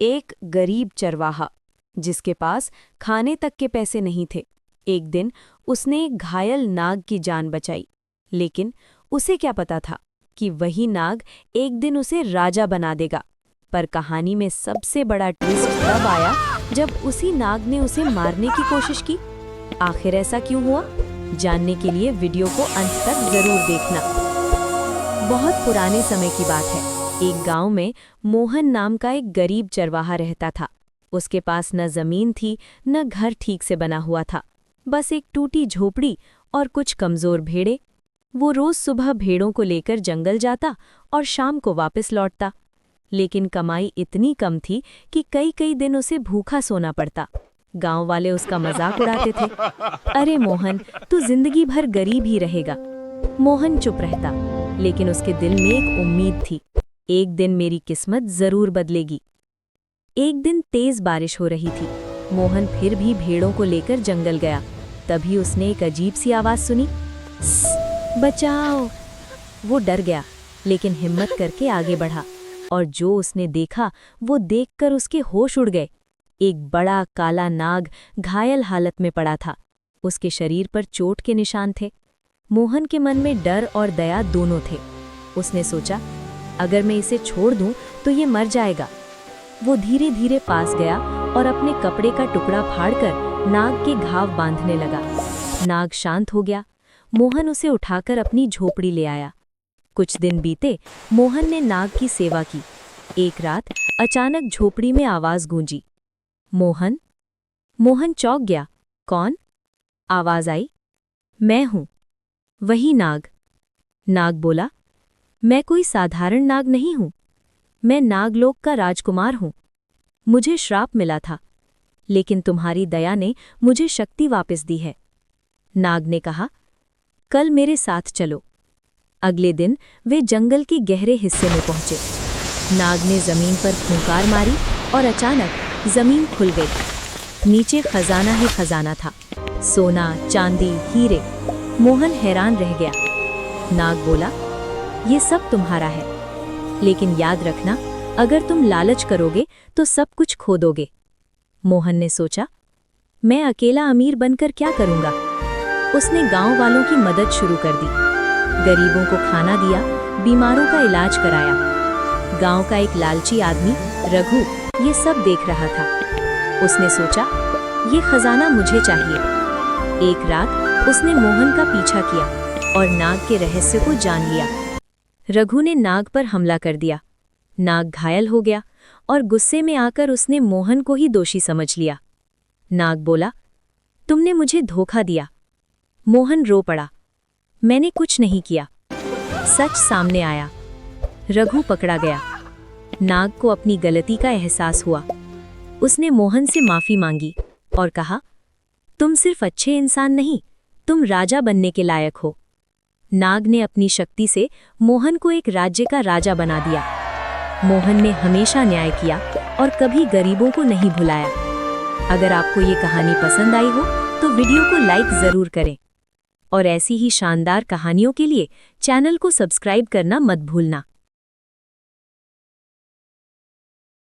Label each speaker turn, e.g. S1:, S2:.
S1: एक गरीब चरवाहा जिसके पास खाने तक के पैसे नहीं थे। एक दिन उसने एक घायल नाग की जान बचाई, लेकिन उसे क्या पता था कि वही नाग एक दिन उसे राजा बना देगा। पर कहानी में सबसे बड़ा ट्विस्ट तब आया जब उसी नाग ने उसे मारने की कोशिश की। आखिर ऐसा क्यों हुआ? जानने के लिए वीडियो को अंत तक जरूर देखना। बहुत पुराने समय की बात है। एक गांव में मोहन नाम का एक गरीब चरवाहा रहता था। उसके पास न जमीन थी, न घर ठीक से बना हुआ था, बस एक टूटी झोपड़ी और कुछ कमजोर भेड़े। वो रोज सुबह भेड़ों को लेकर जंगल जाता और शाम को वापस लौटता, लेकिन कमाई इतनी कम थी कि कई कई दिन उसे भूखा सोना पड़ता। गांव वाले उसका मजाक उड़ाते थे, अरे मोहन, तू जिंदगी भर गरीब ही रहेगा। मोहन चुप रहता, लेकिन उसके दिल में एक उम्मीद थी, एक दिन मेरी किस्मत जरूर बदलेगी। एक दिन तेज बारिश हो रही थी। मोहन फिर भी भेड़ों को लेकर जंगल गया। तभी उसने एक अजीब सी आवाज सुनी, बचाओ। वो डर गया, लेकिन हिम्मत करके आगे बढ़ा, और जो उसने देखा वो देखकर उसके होश उड़ गए। एक बड़ा काला नाग घायल हालत में पड़ा था। उसके शरीर पर चोट के निशान थे। मोहन के मन में डर और दया दोनों थे। उसने सोचा, अगर मैं इसे छोड़ दूं तो ये मर जाएगा। वो धीरे धीरे पास गया और अपने कपड़े का टुकड़ा फाड़कर नाग के घाव बांधने लगा। नाग शांत हो गया। मोहन उसे उठाकर अपनी झोपड़ी ले आया। कुछ दिन बीते, मोहन ने नाग की सेवा की। एक रात अचानक झोपड़ी में आवाज गूंजी, मोहन। मोहन चौंक गया। कौन? आवाज आई, मैं हूं, वही नाग। नाग बोला, मैं कोई साधारण नाग नहीं हूं, मैं नागलोक का राजकुमार हूं। मुझे श्राप मिला था, लेकिन तुम्हारी दया ने मुझे शक्ति वापस दी है। नाग ने कहा, कल मेरे साथ चलो। अगले दिन वे जंगल के गहरे हिस्से में पहुंचे। नाग ने जमीन पर फूंकार मारी और अचानक जमीन खुल गई। नीचे खजाना ही खजाना था, सोना, चांदी, हीरे। मोहन हैरान रह गया। नाग बोला, ये सब तुम्हारा है, लेकिन याद रखना, अगर तुम लालच करोगे तो सब कुछ खो दोगे। मोहन ने सोचा, मैं अकेला अमीर बनकर क्या करूंगा? उसने गांव वालों की मदद शुरू कर दी। गरीबों को खाना दिया, बीमारों का इलाज कराया। गांव का एक लालची आदमी रघु ये सब देख रहा था। उसने सोचा, ये खजाना मुझे चाहिए। एक रात उसने मोहन का पीछा किया और नाग के रहस्य को जान लिया। रघु ने नाग पर हमला कर दिया। नाग घायल हो गया और गुस्से में आकर उसने मोहन को ही दोषी समझ लिया। नाग बोला, तुमने मुझे धोखा दिया। मोहन रो पड़ा, मैंने कुछ नहीं किया। सच सामने आया। रघु पकड़ा गया। नाग को अपनी गलती का एहसास हुआ। उसने मोहन से माफी मांगी और कहा, तुम सिर्फ अच्छे इंसान नहीं, तुम राजा बनने के लायक हो। नाग ने अपनी शक्ति से मोहन को एक राज्य का राजा बना दिया। मोहन ने हमेशा न्याय किया और कभी गरीबों को नहीं भुलाया। अगर आपको ये कहानी पसंद आई हो तो वीडियो को लाइक जरूर करें, और ऐसी ही शानदार कहानियों के लिए चैनल को सब्सक्राइब करना मत भूलना।